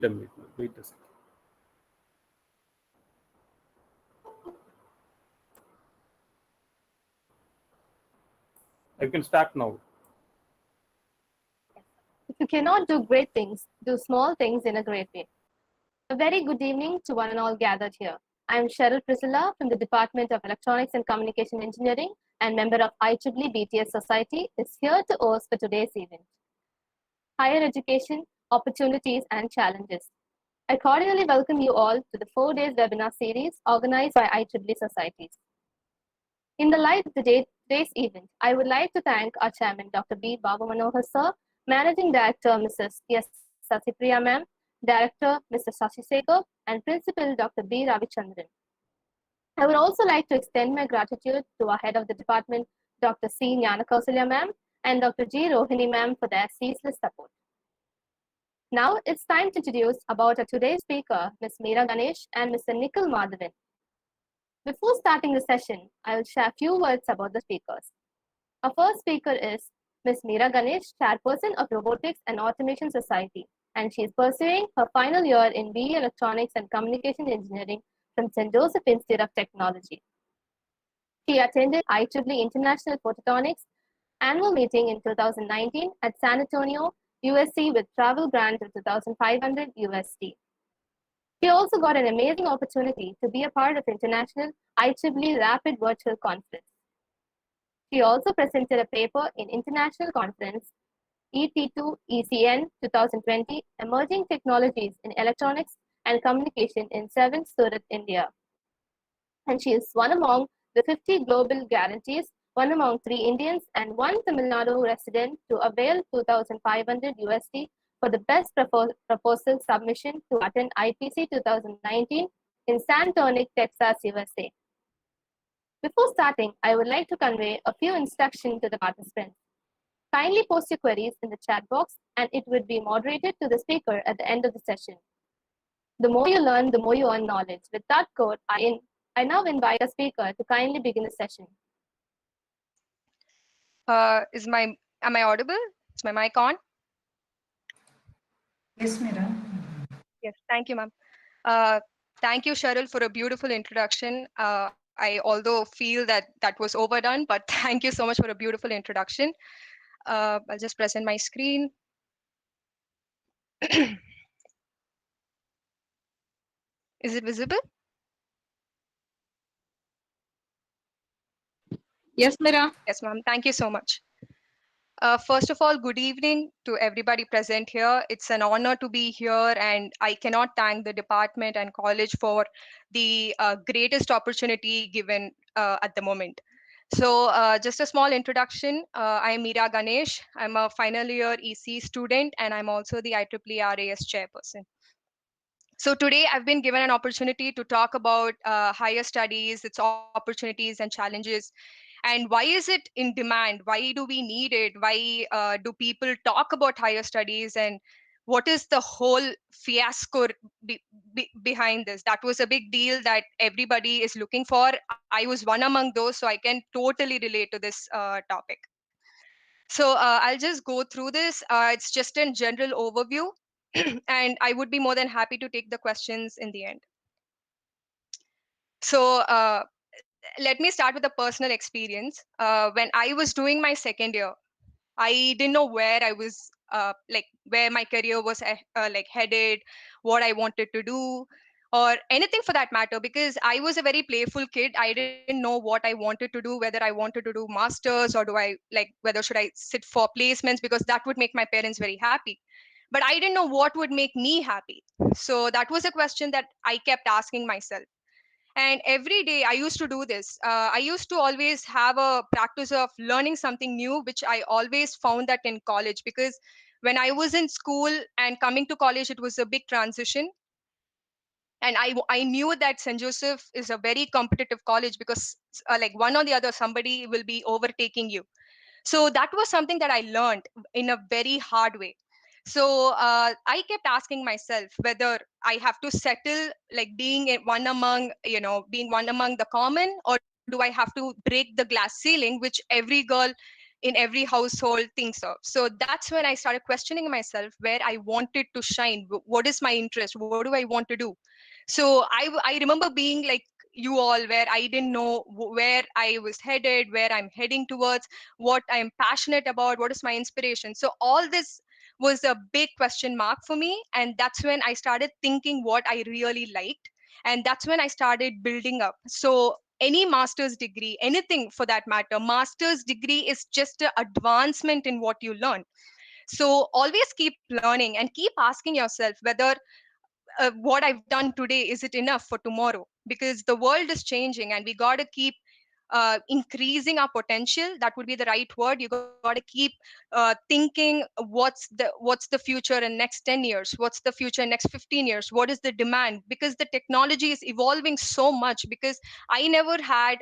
Wait a second. I can start now. If you cannot do great things, do small things in a great way. A very good evening to one and all gathered here. I am Cheryl Priscilla from the Department of Electronics and Communication Engineering and member of IEEE BTS Society is here to host for today's event. Higher education, opportunities and challenges. I cordially welcome you all to the 4 days webinar series organized by IEEE Societies. In the light of today's event, I would like to thank our chairman, Dr. B. Babu Manohar sir, Managing Director, Mrs. S. Sasipriya ma'am, Director, Mr. Shashi Sekhar, and Principal, Dr. B. Ravichandran. I would also like to extend my gratitude to our head of the department, Dr. C. Nyanakausalya ma'am, and Dr. G. Rohini ma'am for their ceaseless support. Now it's time to introduce about our today's speaker, Ms. Meera Ganesh and Mr. Nikhil Madhavan. Before starting the session, I will share a few words about the speakers. Our first speaker is Ms. Meera Ganesh, Chairperson of Robotics and Automation Society, and she is pursuing her final year in BE Electronics and Communication Engineering from St. Joseph Institute of Technology. She attended IEEE International Photonics annual meeting in 2019 at San Antonio, USC with travel grant of 2,500 USD. She also got an amazing opportunity to be a part of International IEEE Rapid Virtual Conference. She also presented a paper in International Conference ET2 ECN 2020 Emerging Technologies in Electronics and Communication in 7th Surat, India. And she is one among the 50 global guarantees, one among 3 Indians and 1 Tamil Nadu resident to avail 2,500 USD for the best proposal submission to attend IPC 2019 in Santonic, Texas, USA. Before starting, I would like to convey a few instructions to the participants. Kindly post your queries in the chat box and it would be moderated to the speaker at the end of the session. The more you learn, the more you earn knowledge. With that quote, I now invite the speaker to kindly begin the session. Am I audible? Is my mic on? Yes, Meera. Yes, thank you, ma'am. Thank you, Cheryl, for a beautiful introduction. I although feel that was overdone, but thank you so much for a beautiful introduction. I'll just present my screen. Is it visible? Yes, Meera. Yes, ma'am. Thank you so much. First of all, good evening to everybody present here. It's an honor to be here, and I cannot thank the department and college for the greatest opportunity given at the moment. So just a small introduction. I'm Meera Ganesh. I'm a final year EC student, and I'm also the IEEE RAS chairperson. So today I've been given an opportunity to talk about higher studies, its opportunities and challenges, and why is it in demand? Why do we need it? Why do people talk about higher studies? And what is the whole fiasco behind this? That was a big deal that everybody is looking for. I was one among those, so I can totally relate to this topic. So I'll just go through this. It's just a general overview, and I would be more than happy to take the questions in the end. So let me start with a personal experience. When I was doing my second year, I didn't know where I was, like where my career was like headed, what I wanted to do, or anything for that matter, because I was a very playful kid. I didn't know what I wanted to do, whether I wanted to do masters or do I like whether should I sit for placements, because that would make my parents very happy. But I didn't know what would make me happy. So that was a question that I kept asking myself. And every day I used to do this. I used to always have a practice of learning something new, which I always found that in college, because when I was in school and coming to college, it was a big transition. And I knew that St. Joseph is a very competitive college, because like one or the other, somebody will be overtaking you. So that was something that I learned in a very hard way. So I kept asking myself whether I have to settle like being one among, being one among the common, or do I have to break the glass ceiling, which every girl in every household thinks of. So that's when I started questioning myself where I wanted to shine. What is my interest? What do I want to do? So I remember being like you all, where I didn't know where I was headed, where I'm heading towards, what I'm passionate about, what is my inspiration. So all this was a big question mark for me. And that's when I started thinking what I really liked. And that's when I started building up. So any master's degree, anything for that matter, master's degree is just an advancement in what you learn. So always keep learning and keep asking yourself whether what I've done today, is it enough for tomorrow? Because the world is changing and we got to keep increasing our potential. That would be the right word. You got to keep thinking what's the future in next 10 years, what's the future in next 15 years, what is the demand, because the technology is evolving so much. Because I never had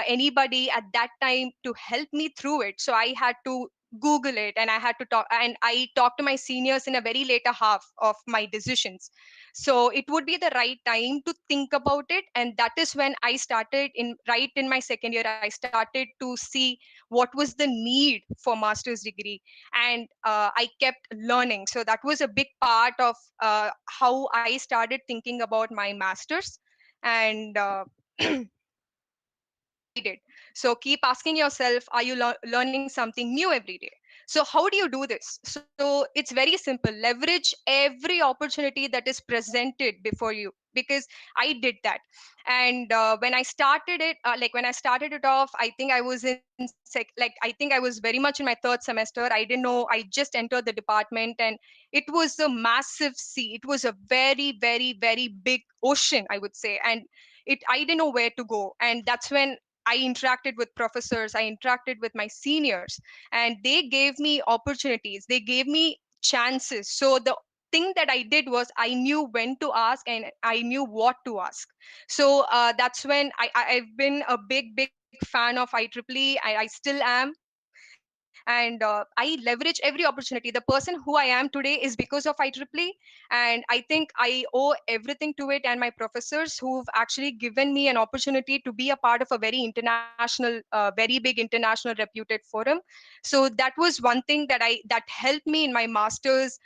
anybody at that time to help me through it, so I had to google it, and I talked to my seniors in a very later half of my decisions. So it would be the right time to think about it. And that is when I started right in my second year, I started to see what was the need for master's degree. And I kept learning. So that was a big part of how I started thinking about my masters. And that's what I did. So keep asking yourself, are you learning something new every day? So how do you do this? So it's very simple. Leverage every opportunity that is presented before you, because I did that. And when I started it, when I started it off, I think I was I think I was very much in my third semester. I didn't know. I just entered the department, and it was a massive sea. It was a very, very, very big ocean, I would say. And I didn't know where to go. And that's when I interacted with professors, I interacted with my seniors, and they gave me opportunities, they gave me chances. So the thing that I did was I knew when to ask and I knew what to ask. So that's when I've been a big fan of IEEE. I still am. And I leverage every opportunity. The person who I am today is because of IEEE. And I think I owe everything to it and my professors, who've actually given me an opportunity to be a part of a very international, very big international reputed forum. So that was one thing that helped me in my master's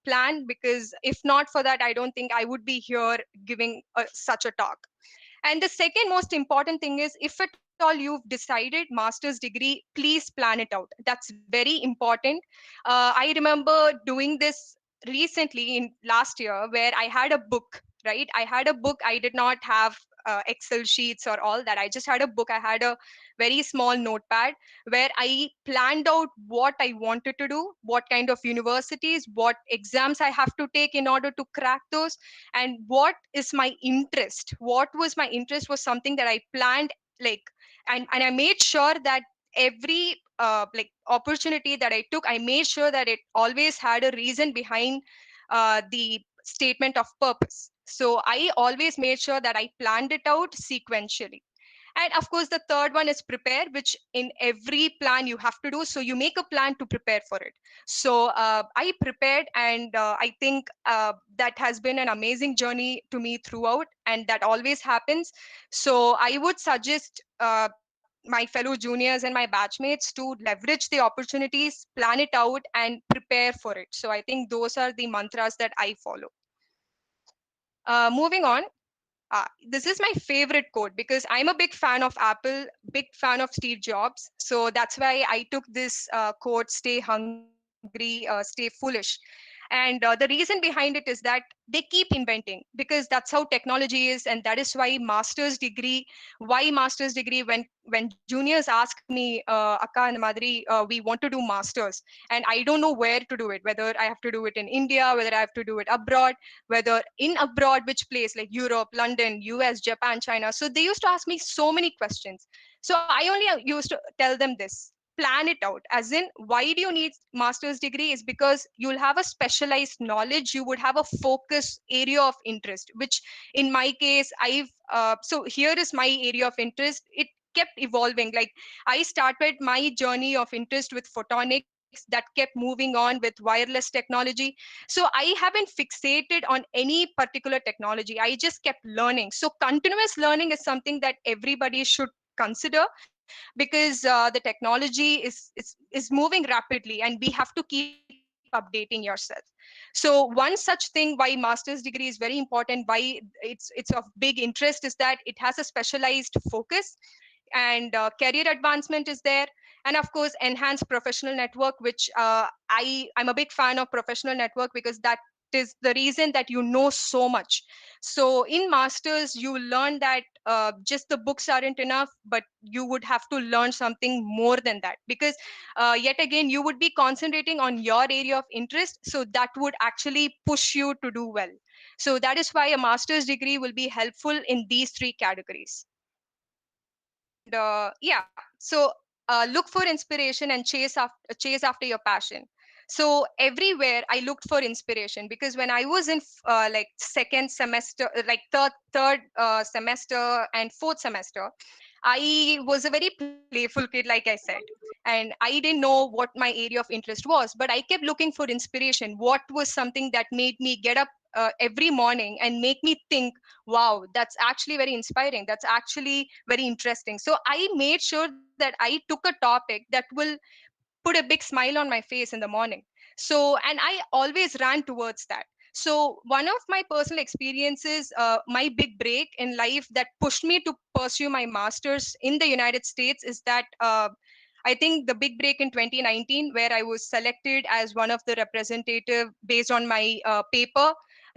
plan, because if not for that, I don't think I would be here giving such a talk. And the second most important thing is, if at all you've decided master's degree, please plan it out. That's very important. I remember doing this recently in last year, where I had a book, right? I had a book. I did not have Excel sheets or all that. I just had a book. I had a very small notepad where I planned out what I wanted to do, what kind of universities, what exams I have to take in order to crack those, and what is my interest. What was my interest was something that I planned, like, and I made sure that every opportunity that I took, I made sure that it always had a reason behind the statement of purpose. So I always made sure that I planned it out sequentially. And of course, the third one is prepare, which in every plan you have to do. So you make a plan to prepare for it. So I prepared, and I think that has been an amazing journey to me throughout, and that always happens. So I would suggest my fellow juniors and my batchmates to leverage the opportunities, plan it out, and prepare for it. So I think those are the mantras that I follow. Moving on, this is my favorite quote, because I'm a big fan of Apple, big fan of Steve Jobs. So that's why I took this quote, stay hungry, stay foolish. And the reason behind it is that they keep inventing, because that's how technology is. And that is why master's degree, when juniors ask me, Akka and Madri, we want to do masters, and I don't know where to do it, whether I have to do it in India, whether I have to do it abroad, whether in abroad, which place, like Europe, London, US, Japan, China. So they used to ask me so many questions. So I only used to tell them this: plan it out. As in, why do you need master's degree? Is because you'll have a specialized knowledge, you would have a focus area of interest, which in my case, so here is my area of interest. It kept evolving. Like, I started my journey of interest with photonics, that kept moving on with wireless technology. So I haven't fixated on any particular technology. I just kept learning. So continuous learning is something that everybody should consider. because the technology is moving rapidly, and we have to keep updating yourself. So one such thing why master's degree is very important, why it's of big interest, is that it has a specialized focus, and career advancement is there, and of course enhanced professional network, which I'm a big fan of professional network, because that is the reason that you know so much. So in masters you will learn that just the books aren't enough, but you would have to learn something more than that, because yet again you would be concentrating on your area of interest, so that would actually push you to do well. So that is why a master's degree will be helpful in these three categories. And yeah, so look for inspiration and chase after your passion. So everywhere I looked for inspiration, because when I was in like second semester, like third semester and fourth semester, I was a very playful kid, like I said, and I didn't know what my area of interest was, but I kept looking for inspiration. What was something that made me get up every morning and make me think, wow, that's actually very inspiring, that's actually very interesting. So I made sure that I took a topic that will put a big smile on my face in the morning. So, and I always ran towards that. So one of my personal experiences, my big break in life that pushed me to pursue my masters in the United States, is that I think the big break in 2019, where I was selected as one of the representative based on my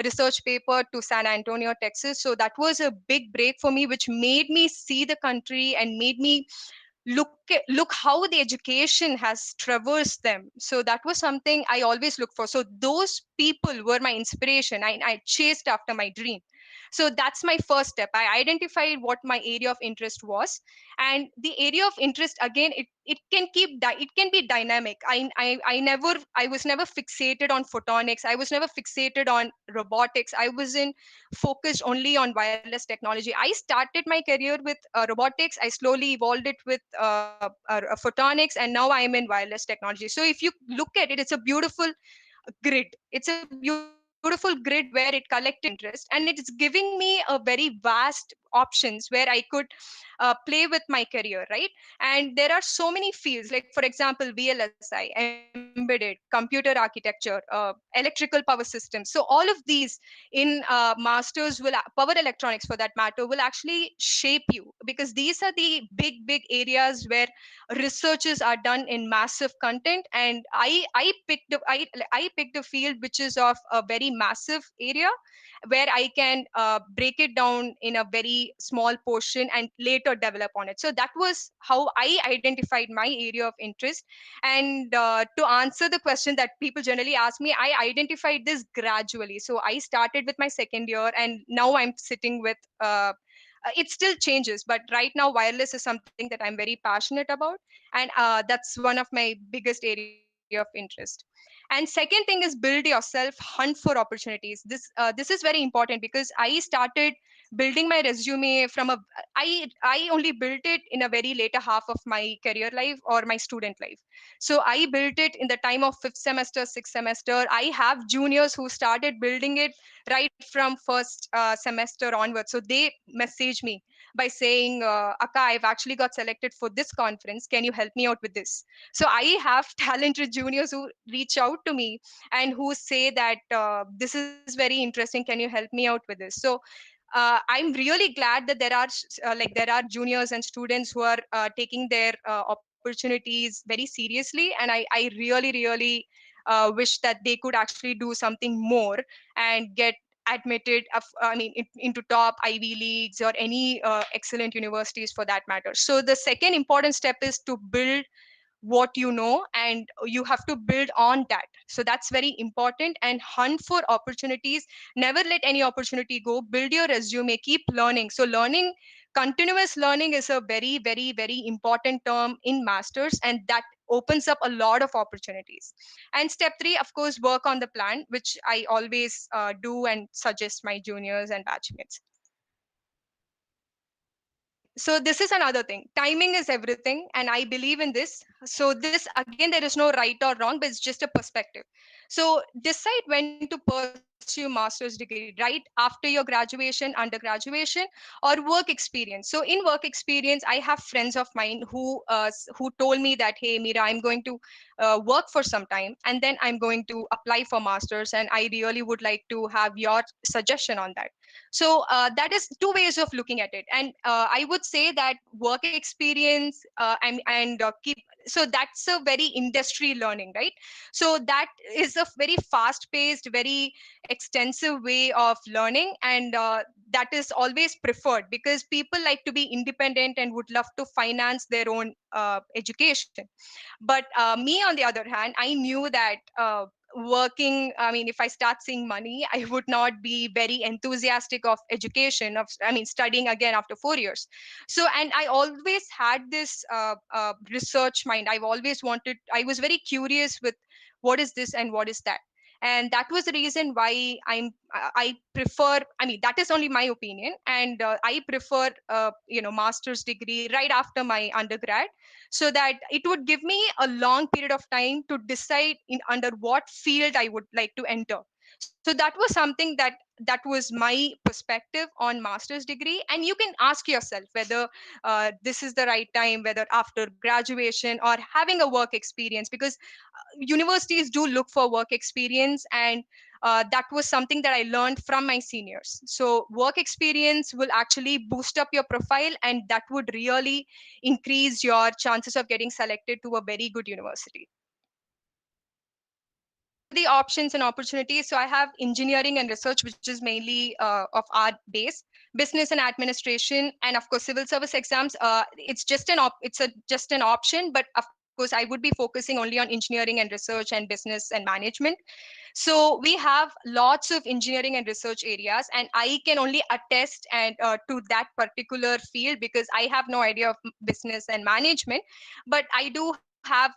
research paper to San Antonio, Texas. So that was a big break for me, which made me see the country and made me look how the education has traversed them. So that was something I always look for. So those people were my inspiration. I chased after my dream. So that's my first step. I identified what my area of interest was, and the area of interest, again, it can it can be dynamic. I was never fixated on photonics, I was never fixated on robotics, I wasn't focused only on wireless technology. I started my career with robotics. I slowly evolved it with photonics, and now I am in wireless technology. So if you look at it, it's a beautiful grid. It's a beautiful grid where it collected my interest, and it's giving me a very vast options where I could play with my career, right? And there are so many fields, like for example, VLSI, embedded, computer architecture, electrical power systems. So all of these in masters power electronics for that matter, will actually shape you, because these are the big areas where researches are done in massive content. And I picked a field which is of a very massive area, where I can break it down in a very small portion and later develop on it. So that was how I identified my area of interest. And to answer the question that people generally ask me, I identified this gradually. So I started with my second year, and now I'm sitting with it still changes, but right now wireless is something that I'm very passionate about, and that's one of my biggest area of interest. And second thing is build yourself, hunt for opportunities. This is very important, because I started building my resume from a I only built it in a very later half of my career life or my student life. So I built it in the time of fifth semester, sixth semester. I have juniors who started building it right from first semester onwards. So they message me by saying, Akka, I've actually got selected for this conference. Can you help me out with this? So I have talented juniors who reach out to me and who say that this is very interesting. Can you help me out with this? So I'm really glad that there are juniors and students who are taking their opportunities very seriously, and I really wish that they could actually do something more and get admitted into top Ivy Leagues or any excellent universities for that matter. So the second important step is to build what you know, and you have to build on that. So that's very important, and hunt for opportunities. Never let any opportunity go. Build your resume, keep learning. So learning, continuous learning is a very important term in masters, and that opens up a lot of opportunities. And step 3, of course, work on the plan, which I always do and suggest my juniors and batchmates. So this is another thing. Timing is everything, and I believe in this. So this, again, there is no right or wrong, but it's just a perspective. So decide when to pursue master's degree, right after your graduation, under graduation, or work experience. So in work experience, I have friends of mine who told me that, hey Mira, I'm going to work for some time and then I'm going to apply for masters, and I really would like to have your suggestion on that. So that is two ways of looking at it, and I would say that work experience and keep, so that's a very industry learning, right? So that is a very fast paced, very extensive way of learning, and that is always preferred because people like to be independent and would love to finance their own education. But me, on the other hand, I knew that working, I mean, if I start seeing money, I would not be very enthusiastic of education, of, I mean, studying again after 4 years. So, and I always had this research mind. I've always wanted, I was very curious with what is this and what is that. And that was the reason why I prefer, I mean, that is only my opinion, and I prefer master's degree right after my undergrad, so that it would give me a long period of time to decide in under what field I would like to enter. So that was something that was my perspective on master's degree. And you can ask yourself whether this is the right time, whether after graduation or having a work experience, because universities do look for work experience, and that was something that I learned from my seniors. So work experience will actually boost up your profile, and that would really increase your chances of getting selected to a very good university. What are the options and opportunities? So I have engineering and research, which is mainly of art base, business and administration, and of course civil service exams. It's just just an option, but of course I would be focusing only on engineering and research and business and management. So we have lots of engineering and research areas, and I can only attest and to that particular field because I have no idea of business and management, but I do have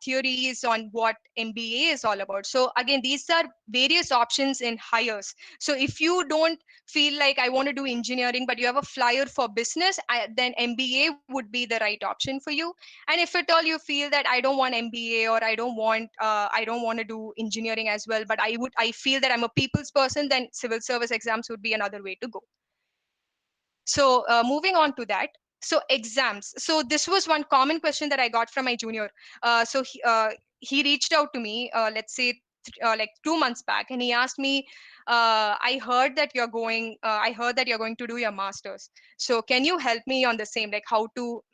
theories on what MBA is all about. So again, these are various options in hires. So if you don't feel like I want to do engineering, but you have a flyer for business, then MBA would be the right option for you. And if at all you feel that I don't want MBA, or I don't want to do engineering as well, but I feel that I'm a people's person, then civil service exams would be another way to go. So moving on to that. So exams. So this was one common question that I got from my junior. He reached out to me, let's say like 2 months back, and he asked me, I heard that you're going to do your masters. So can you help me on the same, like how to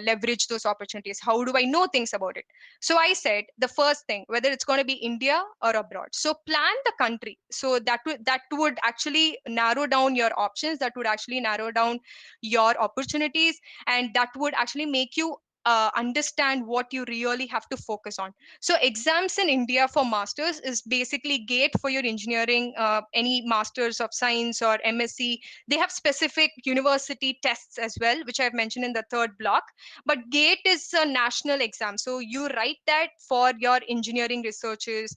leverage those opportunities? How do I know things about it? So I said the first thing, whether it's going to be India or abroad. So plan the country. So that would actually narrow down your options. That would actually narrow down your opportunities, and that would actually make you understand what you really have to focus on. So exams in India for masters is basically GATE for your engineering, any masters of science or MSc. They have specific university tests as well, which I've mentioned in the third block. But GATE is a national exam. So you write that for your engineering researches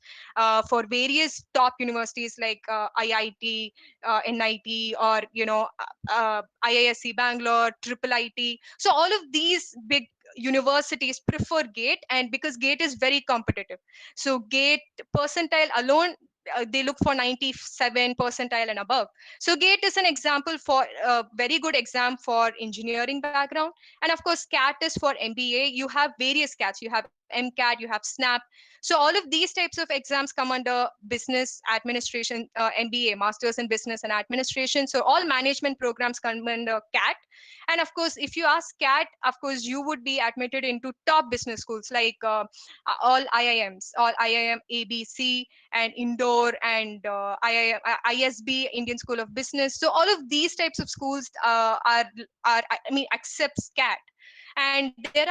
for various top universities like IIT, NIT, or IISc Bangalore, Triple IT. So all of these big universities prefer GATE, and because GATE is very competitive. So GATE percentile alone, they look for 97 percentile and above. So GATE is an example for a very good exam for engineering background. And of course, CAT is for MBA. You have various CATs. You have MCAT, you have SNAP. So all of these types of exams come under business administration, MBA, Masters in Business and Administration. So all management programs come under CAT. And of course, if you ask CAT, of course, you would be admitted into top business schools like all IIMs, all IIM ABC and Indore, and IIM, ISB, Indian School of Business. So all of these types of schools accepts CAT. And there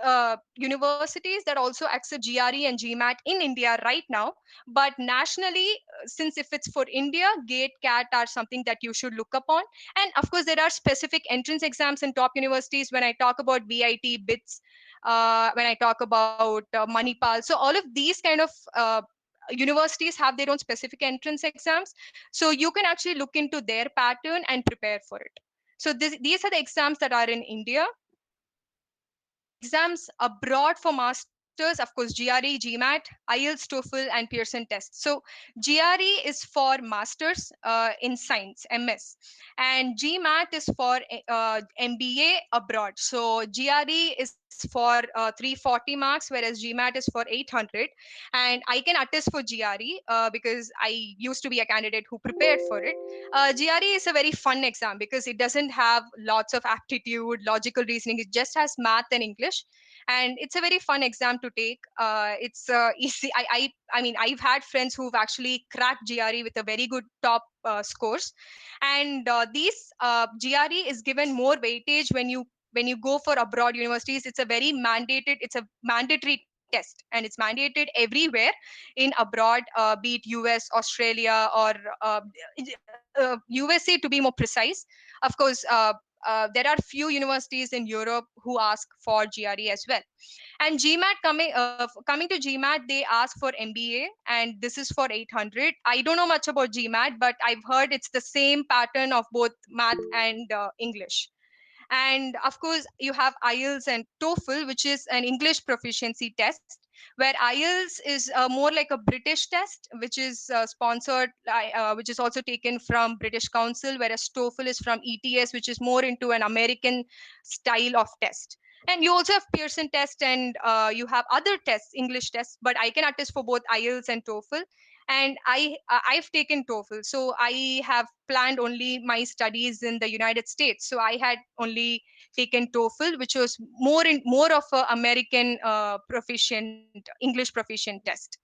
are universities that also accept GRE and GMAT in India right now. But nationally, since if it's for India, GATE, CAT are something that you should look upon. And of course, there are specific entrance exams in top universities. When I talk about BIT, BITS, when I talk about Manipal, so all of these kind of universities have their own specific entrance exams. So you can actually look into their pattern and prepare for it. So these are the exams that are in India. Exams abroad for masters masters, of course, GRE, GMAT, IELTS, TOEFL, and Pearson test. So GRE is for masters in science, MS, and GMAT is for MBA abroad. So GRE is for 340 marks, whereas GMAT is for 800. And I can attest for GRE because I used to be a candidate who prepared for it. GRE is a very fun exam because it doesn't have lots of aptitude, logical reasoning. It just has math and English, and it's a very fun exam to take. It's easy. I mean, I've had friends who've actually cracked GRE with a very good top scores, and these GRE is given more weightage when you go for abroad universities. It's a very mandated. It's a mandatory test, and it's mandated everywhere in abroad, be it US, Australia, or USA, to be more precise. Of course, there are few universities in Europe who ask for GRE as well. And GMAT, coming to GMAT, they ask for MBA, and this is for 800. I don't know much about GMAT, but I've heard it's the same pattern of both math and English. And of course, you have IELTS and TOEFL, which is an English proficiency test, where IELTS is more like a British test, which is sponsored, which is also taken from British Council, whereas TOEFL is from ETS, which is more into an American style of test. And you also have Pearson test, and you have other tests, English tests, but I can attest for both IELTS and TOEFL. And I've taken TOEFL, so I have planned only my studies in the United States. So I had only taken TOEFL, which was more of a American proficient English proficient test.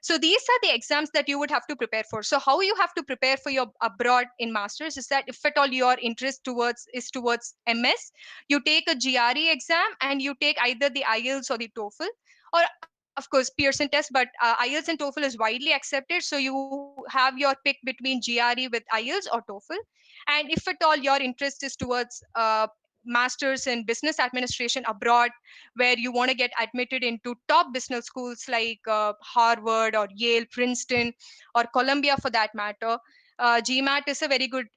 So these are the exams that you would have to prepare for. So how you have to prepare for your abroad in masters is that if at all your interest towards MS, you take a GRE exam and you take either the IELTS or the TOEFL, or of course Pearson test. But IELTS and TOEFL is widely accepted, so you have your pick between GRE with IELTS or TOEFL. And if at all your interest is towards masters in business administration abroad, where you want to get admitted into top business schools like Harvard or Yale, Princeton, or Columbia for that matter, GMAT is a very good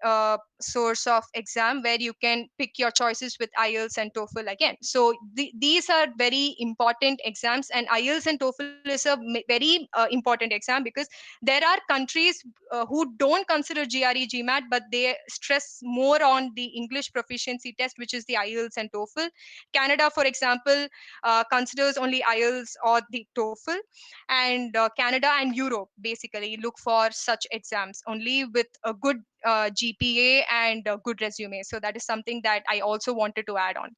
source of exam where you can pick your choices with IELTS and TOEFL again. So these are very important exams, and IELTS and TOEFL is a very important exam because there are countries who don't consider GRE GMAT, but they stress more on the English proficiency test, which is the IELTS and TOEFL. Canada, for example, considers only IELTS or the TOEFL, and Canada and Europe basically look for such exams only with a good GPA and a good resume. So that is something that I also wanted to add on.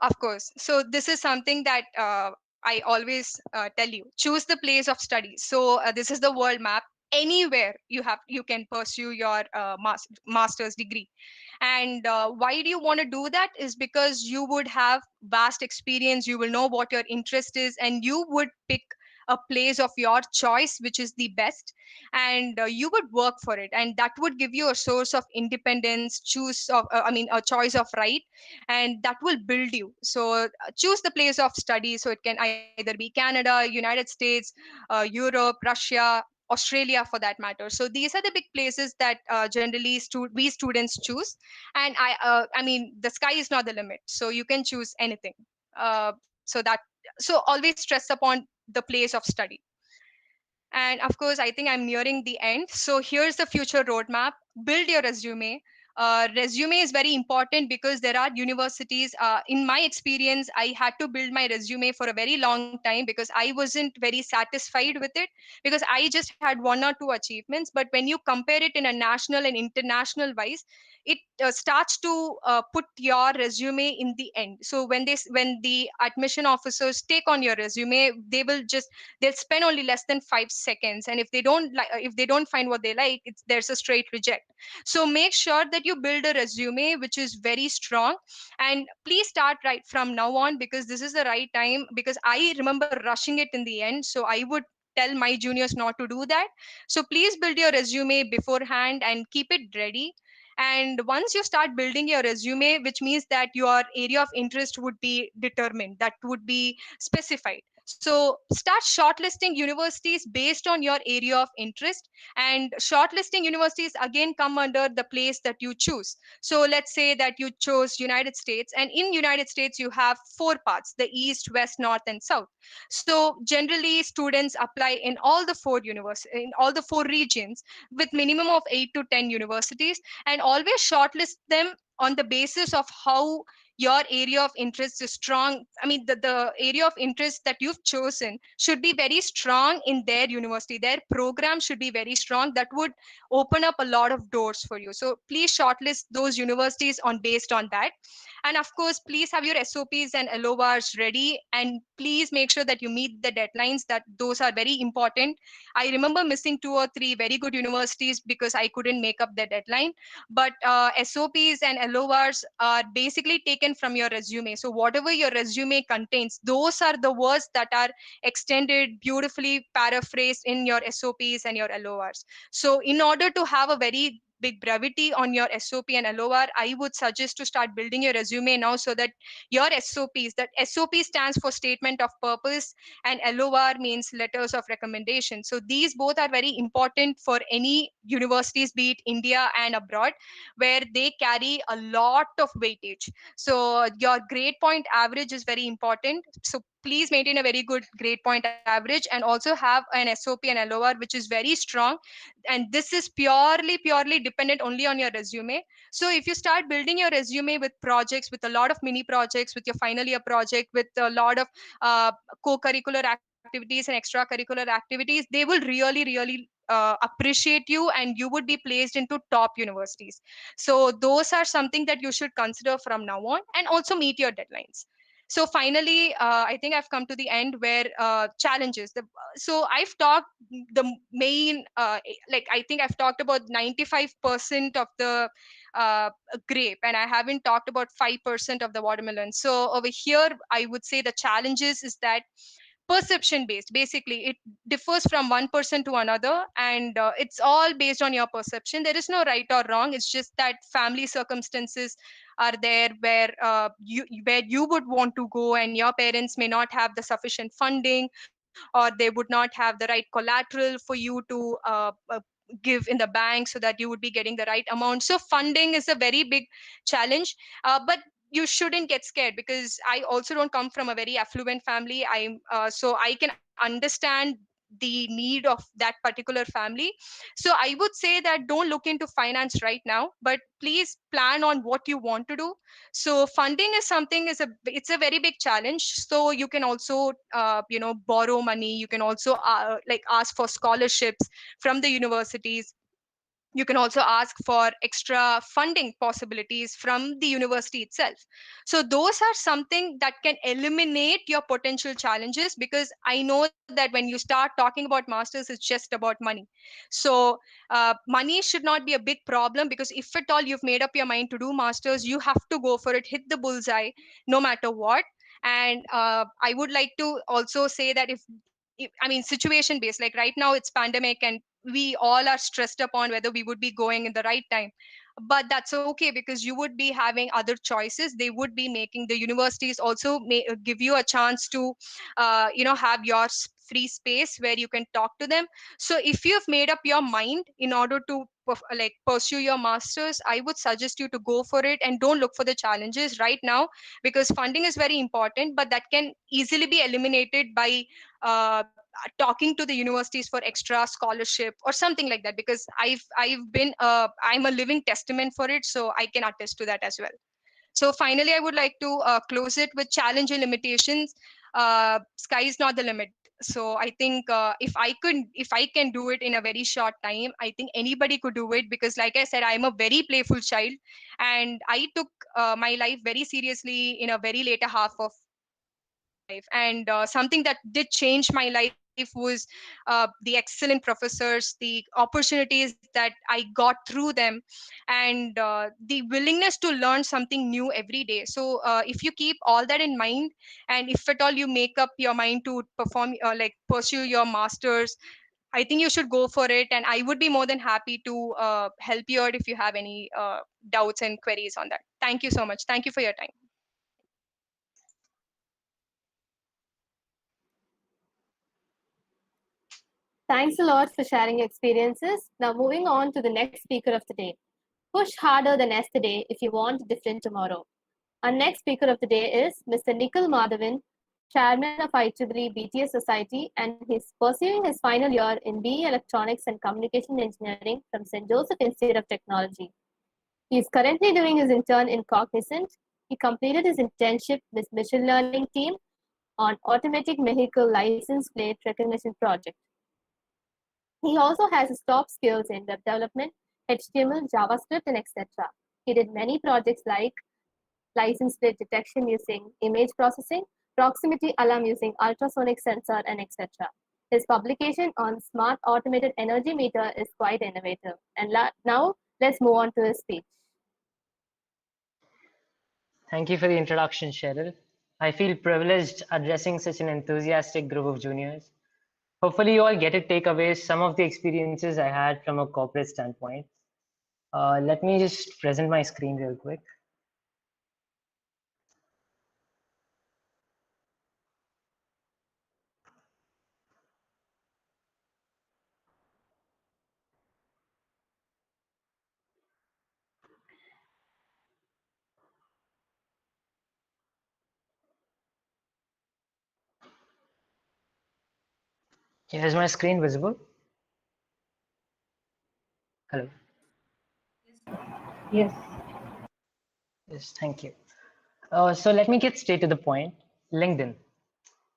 Of course. So this is something that I always tell you: choose the place of study. So this is the world map. Anywhere you can pursue your master's degree. And why do you want to do that? Is because you would have vast experience. You will know what your interest is, and you would pick a place of your choice which is the best, and you would work for it, and that would give you a source of independence, a choice of right, and that will build you. So choose the place of study. So it can either be Canada, United States, Europe, Russia, Australia for that matter. So these are the big places that generally we students choose. And I mean, the sky is not the limit, so you can choose anything. So always stress upon the place of study. And of course, I think I'm nearing the end. So here's the future roadmap: build your resume. Resume is very important because there are universities. In my experience, I had to build my resume for a very long time because I wasn't very satisfied with it, because I just had one or two achievements. But when you compare it in a national and international wise, it starts to put your resume in the end. So when the admission officers take on your resume, they'll spend only less than 5 seconds, and if they don't find what they like, there's a straight reject. So make sure that you build a resume which is very strong, and please start right from now on, because this is the right time. Because I remember rushing it in the end, so I would tell my juniors not to do that. So please build your resume beforehand and keep it ready. And once you start building your resume, which means that your area of interest would be determined, that would be specified. So start shortlisting universities based on your area of interest, and shortlisting universities again come under the place that you choose. So let's say that you chose United States, and in United States you have four parts: the east, west, north, and south. So generally students apply in all the in all the four regions with minimum of 8 to 10 universities, and always shortlist them on the basis of how your area of interest is strong. I mean, the area of interest that you've chosen should be very strong in their university. Their program should be very strong. That would open up a lot of doors for you. So please shortlist those universities on based on that. And of course, please have your SOPs and LORs ready, and please make sure that you meet the deadlines. That those are very important. I remember missing 2 or 3 very good universities because I couldn't make up the deadline. But SOPs and LORs are basically taken from your resume. So whatever your resume contains, those are the words that are extended, beautifully paraphrased in your SOPs and your LORs. So in order to have a very big brevity on your SOP and LOR, I would suggest to start building your resume now, so that your SOPs, that SOP stands for statement of purpose and LOR means letters of recommendation. So these both are very important for any universities, be it India and abroad, where they carry a lot of weightage. So your grade point average is very important. So please maintain a very good grade point average, and also have an SOP and LOR which is very strong. And this is purely dependent only on your resume. So if you start building your resume with projects, with a lot of mini projects, with your final year project, with a lot of co-curricular activities and extracurricular activities, they will really appreciate you, and you would be placed into top universities. So those are something that you should consider from now on, and also meet your deadlines. So finally, I think I've come to the end where challenges. So I've talked the main, like I think I've talked about 95% of the uh, grape, and I haven't talked about 5% of the watermelon. So over here, I would say the challenges is that perception based. Basically it differs from one person to another, and it's all based on your perception. There is no right or wrong. It's just that family circumstances are there where you would want to go, and your parents may not have the sufficient funding, or they would not have the right collateral for you to give in the bank, so that you would be getting the right amount. So funding is a very big challenge. But you shouldn't get scared, because I also don't come from a very affluent family. So I can understand the need of that particular family. So I would say that don't look into finance right now, but please plan on what you want to do. So funding is something, it's a very big challenge. So you can also borrow money. You can also like ask for scholarships from the universities. You can also ask for extra funding possibilities from the university itself. So those are something that can eliminate your potential challenges, because I know that when you start talking about masters, it's just about money. So money should not be a big problem, because if at all you've made up your mind to do masters, you have to go for it, hit the bullseye, no matter what. And I would like to also say that if I mean situation based, like right now it's pandemic, and we all are stressed upon whether we would be going in the right time. But that's okay, because you would be having other choices. They would be making, the universities also may give you a chance to have your free space where you can talk to them. So if you have made up your mind in order to like pursue your masters, I would suggest you to go for it, and don't look for the challenges right now, because funding is very important, but that can easily be eliminated by uh, talking to the universities for extra scholarship or something like that, because I'm a living testament for it, so I can attest to that as well. So finally, I would like to close it with challenge and limitations. Sky is not the limit. So I think if I can do it in a very short time, I think anybody could do it, because like I said, I'm a very playful child, and I took my life very seriously in a very later half of my life. And something that did change my life was the excellent professors, the opportunities that I got through them, and the willingness to learn something new every day. So if you keep all that in mind, and if at all you make up your mind to perform like pursue your masters, I think you should go for it, and I would be more than happy to help you out if you have any doubts and queries on that. Thank you so much. Thank you for your time. Thanks a lot for sharing your experiences. Now, moving on to the next speaker of the day. Push harder than yesterday if you want a different tomorrow. Our next speaker of the day is Mr. Nikhil Madhavan, Chairman of IEEE BTS Society, and he's pursuing his final year in BE Electronics and Communication Engineering from St. Joseph Institute of Technology. He is currently doing his intern in Cognizant. He completed his internship with machine learning team on automatic vehicle license plate recognition project. He also has his top skills in web development, HTML, JavaScript, and etc. He did many projects like license plate detection using image processing, proximity alarm using ultrasonic sensor, and etc. His publication on smart automated energy meter is quite innovative. And now let's move on to his speech. Thank you for the introduction, Cheryl. I feel privileged addressing such an enthusiastic group of juniors. Hopefully, you all get to take away some of the experiences I had from a corporate standpoint. Let me just present my screen real quick. Yeah, is my screen visible? Hello. Yes. Yes, thank you. So let me get straight to the point. LinkedIn.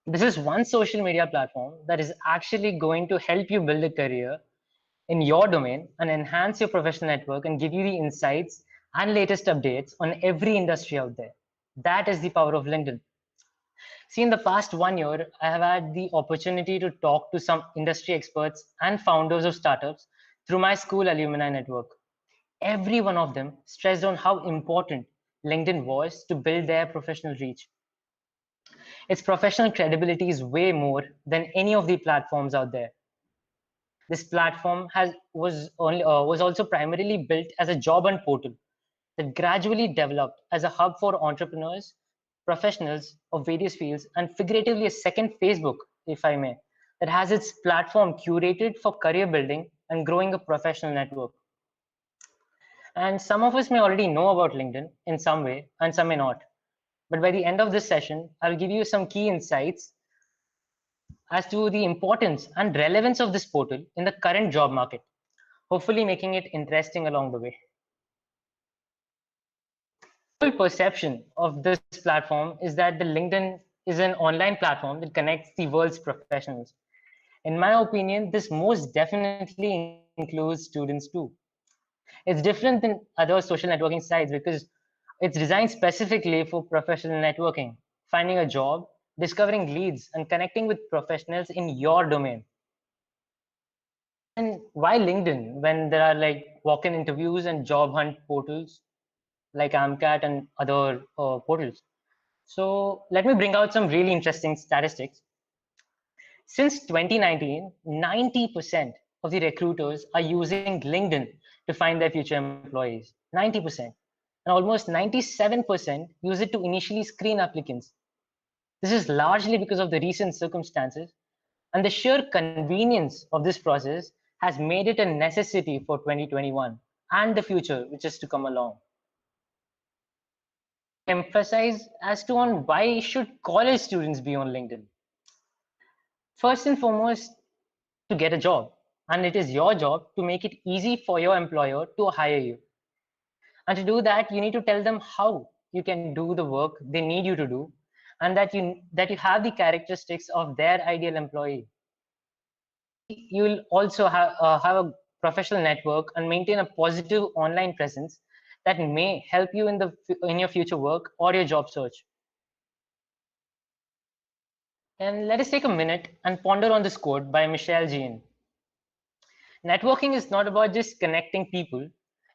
This is one social media platform that is actually going to help you build a career in your domain and enhance your professional network and give you the insights and latest updates on every industry out there. That is the power of LinkedIn. See, in the past 1 year, I have had the opportunity to talk to some industry experts and founders of startups through my school alumni network. Every one of them stressed on how important LinkedIn was to build their professional reach. Its professional credibility is way more than any of the platforms out there. This platform was also primarily built as a job hunt portal that gradually developed as a hub for entrepreneurs, professionals of various fields, and figuratively a second Facebook, if I may, that has its platform curated for career building and growing a professional network. And some of us may already know about LinkedIn in some way, and some may not. But by the end of this session, I'll give you some key insights as to the importance and relevance of this portal in the current job market, hopefully making it interesting along the way. The perception of this platform is that the LinkedIn is an online platform that connects the world's professionals. In my opinion, this most definitely includes students too. It's different than other social networking sites because it's designed specifically for professional networking, finding a job, discovering leads, and connecting with professionals in your domain. And why LinkedIn when there are like walk-in interviews and job hunt portals like AMCAT and other portals? So let me bring out some really interesting statistics. Since 2019, 90% of the recruiters are using LinkedIn to find their future employees. 90%. And almost 97% use it to initially screen applicants. This is largely because of the recent circumstances, and the sheer convenience of this process has made it a necessity for 2021 and the future which is to come along. Emphasize as to on why should college students be on LinkedIn. First and foremost, to get a job, and it is your job to make it easy for your employer to hire you. And to do that, you need to tell them how you can do the work they need you to do, and that you have the characteristics of their ideal employee. You will also have a professional network and maintain a positive online presence that may help you in your future work or your job search. And let us take a minute and ponder on this quote by Michelle Jean. Networking is not about just connecting people.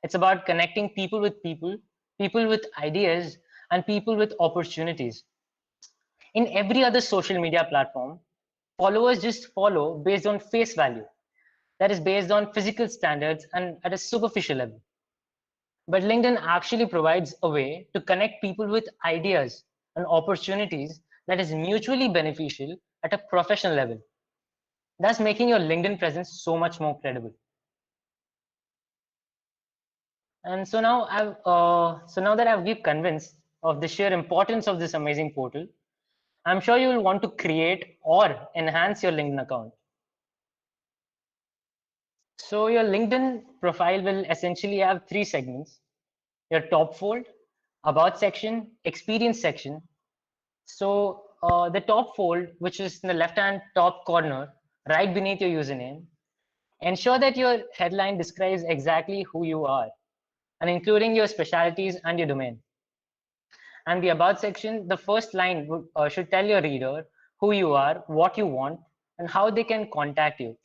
It's about connecting people, people with ideas, and people with opportunities. In every other social media platform, followers just follow based on face value. That is based on physical standards and at a superficial level. But LinkedIn actually provides a way to connect people with ideas and opportunities that is mutually beneficial at a professional level. thus making your LinkedIn presence so much more credible. And so now now that I've been convinced of the sheer importance of this amazing portal, I'm sure you will want to create or enhance your LinkedIn account. So your LinkedIn profile will essentially have three segments: your top fold, about section, experience section. So the top fold, which is in the left-hand top corner, right beneath your username, ensure that your headline describes exactly who you are, and including your specialties and your domain. And the about section, the first line should tell your reader who you are, what you want, and how they can contact you.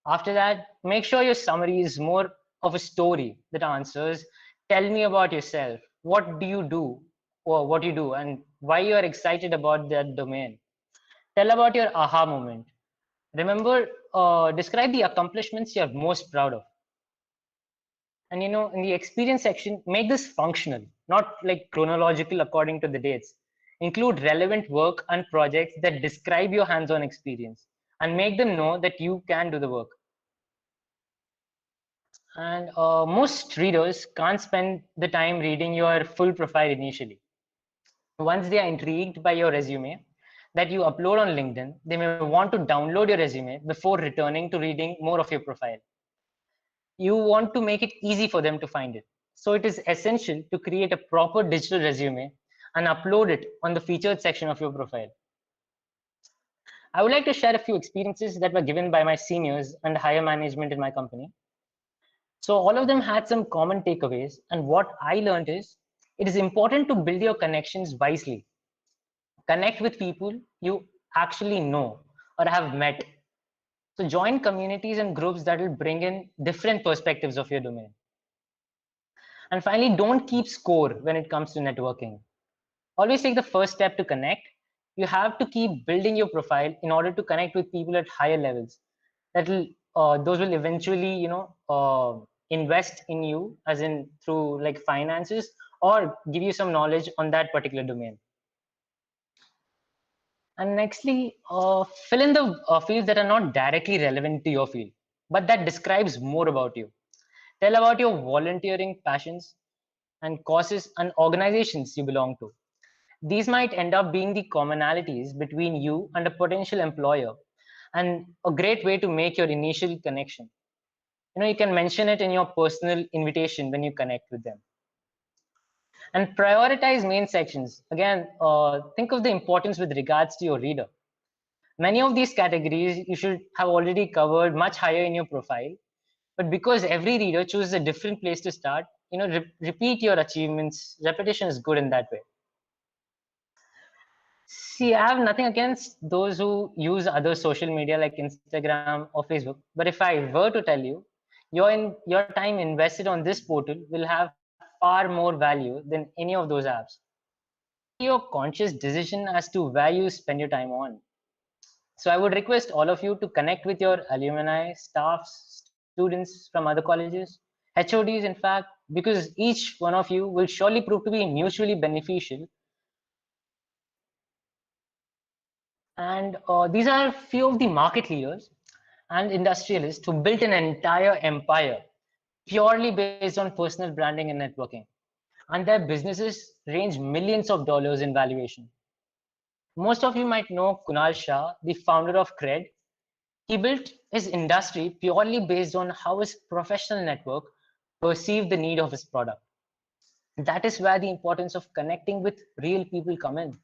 After that, make sure your summary is more of a story that answers, tell me about yourself. What do you do, or what you do, and why you are excited about that domain. Tell about your aha moment. Remember, describe the accomplishments you're most proud of. And in the experience section, make this functional, not like chronological according to the dates. Include relevant work and projects that describe your hands-on experience and make them know that you can do the work. And most readers can't spend the time reading your full profile initially. Once they are intrigued by your resume that you upload on LinkedIn, they may want to download your resume before returning to reading more of your profile. You want to make it easy for them to find it. So it is essential to create a proper digital resume and upload it on the featured section of your profile. I would like to share a few experiences that were given by my seniors and higher management in my company. So all of them had some common takeaways. And what I learned is it is important to build your connections wisely. Connect with people you actually know or have met. So join communities and groups that will bring in different perspectives of your domain. And finally, don't keep score when it comes to networking. Always take the first step to connect. You have to keep building your profile in order to connect with people at higher levels. Those will eventually, invest in you, as in through like finances, or give you some knowledge on that particular domain. And nextly, fill in the fields that are not directly relevant to your field, but that describes more about you. Tell about your volunteering passions and causes and organizations you belong to. These might end up being the commonalities between you and a potential employer, and a great way to make your initial connection. You can mention it in your personal invitation when you connect with them. And prioritize main sections. Again, think of the importance with regards to your reader. Many of these categories you should have already covered much higher in your profile, but because every reader chooses a different place to start, repeat your achievements. Repetition is good in that way. See, I have nothing against those who use other social media like Instagram or Facebook. But if I were to tell you, your time invested on this portal will have far more value than any of those apps. Your conscious decision as to where you spend your time on. So I would request all of you to connect with your alumni, staffs, students from other colleges, HODs, in fact, because each one of you will surely prove to be mutually beneficial. And these are a few of the market leaders and industrialists who built an entire empire purely based on personal branding and networking. And their businesses range millions of dollars in valuation. Most of you might know Kunal Shah, the founder of Cred. He built his industry purely based on how his professional network perceived the need of his product. That is where the importance of connecting with real people come in.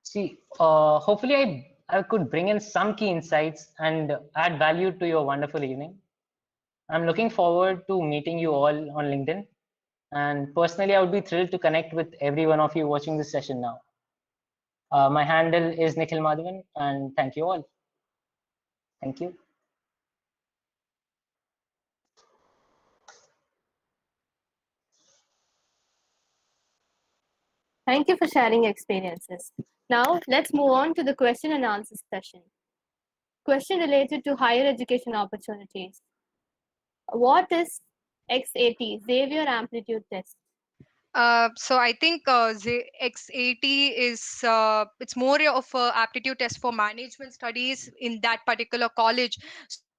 See, hopefully I could bring in some key insights and add value to your wonderful evening. I'm looking forward to meeting you all on LinkedIn. And personally, I would be thrilled to connect with every one of you watching this session now. My handle is Nikhil Madhavan, and thank you all. Thank you. Thank you for sharing your experiences. Now, let's move on to the question and answer session. Question related to higher education opportunities. What is XAT, Xavier Amplitude Test? So I think X80 is it's more of a aptitude test for management studies in that particular college.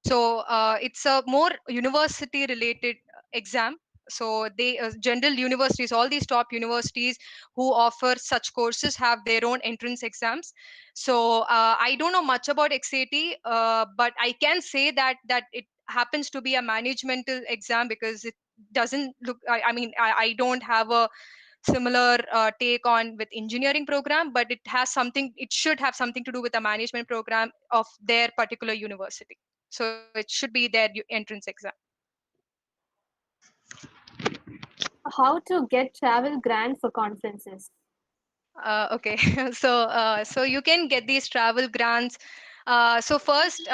So it's a more university related exam. So they general universities, all these top universities who offer such courses have their own entrance exams. So I don't know much about X80, but I can say that it happens to be a managemental exam because it doesn't look. I don't have a similar take on with engineering program, but it should have something to do with the management program of their particular university. So it should be their entrance exam. How to get travel grant for conferences? Okay. So you can get these travel grants. So first,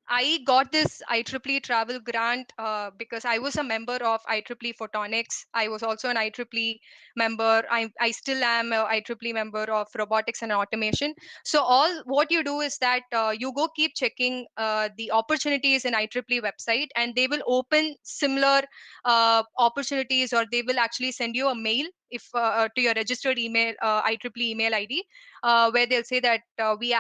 I got this IEEE travel grant because I was a member of IEEE Photonics. I was also an IEEE member. I still am a IEEE member of robotics and automation. So all what you do is that you go keep checking the opportunities in IEEE website, and they will open similar opportunities, or they will actually send you a mail if to your registered email IEEE email ID, where they'll say that we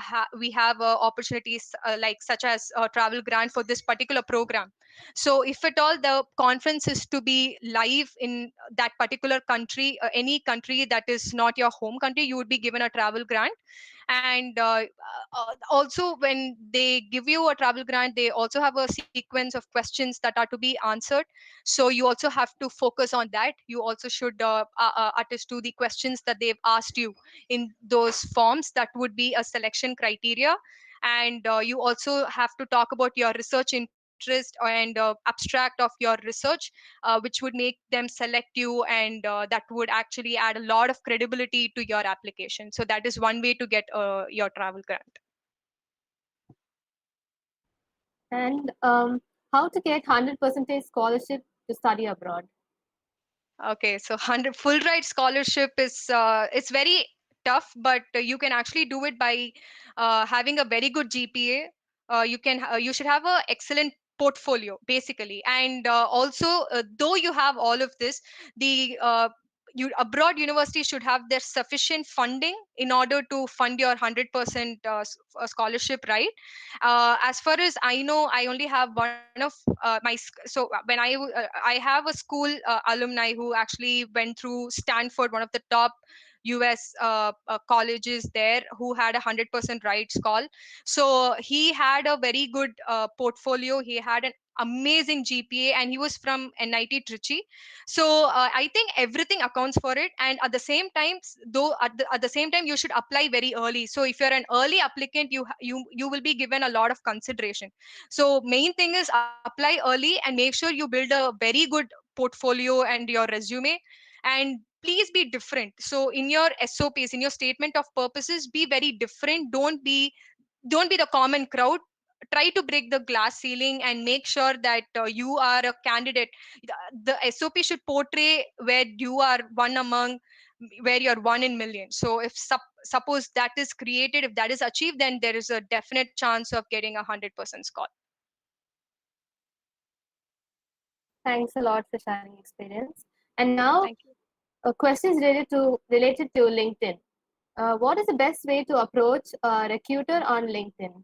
have opportunities like such as a travel grant for this particular program. So if at all the conference is to be live in that particular country, any country that is not your home country, you would be given a travel grant. And also when they give you a travel grant, they also have a sequence of questions that are to be answered. So you also have to focus on that. You also should attest to the questions that they've asked you in those forms. That would be a selection criteria. And you also have to talk about your research interest and abstract of your research, which would make them select you, and that would actually add a lot of credibility to your application. So that is one way to get your travel grant. And how to get 100% scholarship to study abroad? Okay, so 100 full ride scholarship is it's very tough, but you can actually do it by having a very good GPA. You should have a excellent portfolio basically, and also though you have all of this, the abroad university should have their sufficient funding in order to fund your 100% scholarship, right? As far as I know, I only have one of I have a school alumni who actually went through Stanford, one of the top US colleges there, who had 100% rights call. So he had a very good portfolio. He had an amazing GPA, and he was from NIT Trichy. So I think everything accounts for it. And at the same time, though at the same time, you should apply very early. So if you're an early applicant, you will be given a lot of consideration. So main thing is apply early and make sure you build a very good portfolio and your resume. And please be different. So in your SOPs, in your statement of purposes, be very different. Don't be the common crowd. Try to break the glass ceiling and make sure that you are a candidate. The SOP should portray where you are one among, where you're one in million. So if suppose that is created, if that is achieved, then there is a definite chance of getting 100% score. Thanks a lot for sharing experience. And now, Thank you. questions related to LinkedIn. What is the best way to approach a recruiter on LinkedIn?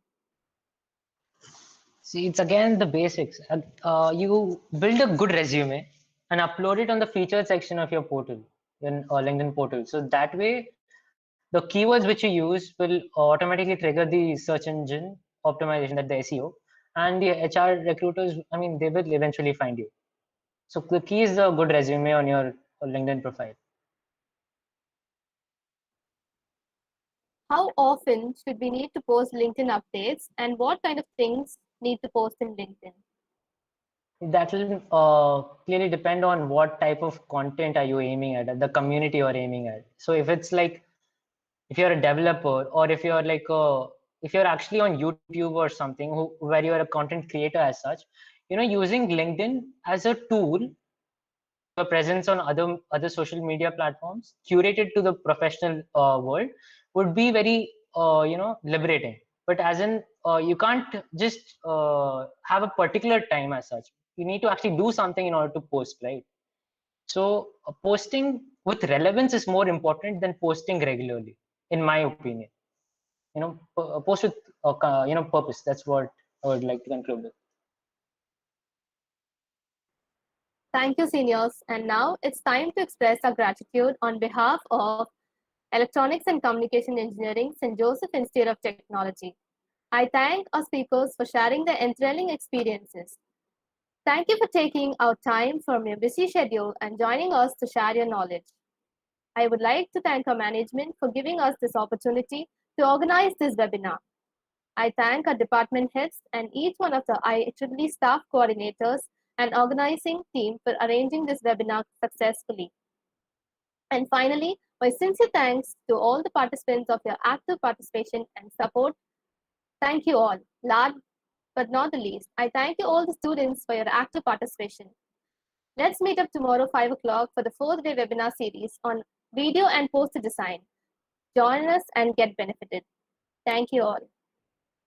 See, it's again the basics. You build a good resume and upload it on the featured section of your portal, in LinkedIn portal. So that way, the keywords which you use will automatically trigger the search engine optimization, that the SEO, and the HR recruiters. I mean, they will eventually find you. So the key is a good resume on your LinkedIn profile. How often should we need to post LinkedIn updates, and what kind of things need to post in LinkedIn? That will clearly depend on what type of content are you aiming at, the community you're aiming at. So if it's like, if you're a developer, or if you're like if you're actually on YouTube or something where you're a content creator as such, using LinkedIn as a tool, your presence on other social media platforms curated to the professional world would be very liberating. But as in you can't just have a particular time as such. You need to actually do something in order to post, right? So posting with relevance is more important than posting regularly, in my opinion. Post with purpose. That's what I would like to conclude with. Thank you, seniors. And now it's time to express our gratitude on behalf of Electronics and Communication Engineering, St. Joseph Institute of Technology. I thank our speakers for sharing their enthralling experiences. Thank you for taking out time from your busy schedule and joining us to share your knowledge. I would like to thank our management for giving us this opportunity to organize this webinar. I thank our department heads and each one of the IEEE staff coordinators and organizing team for arranging this webinar successfully. And finally, my sincere thanks to all the participants of your active participation and support. Thank you all. Last but not the least, I thank you all the students for your active participation. Let's meet up tomorrow 5 o'clock for the 4th day webinar series on video and poster design. Join us and get benefited. Thank you all.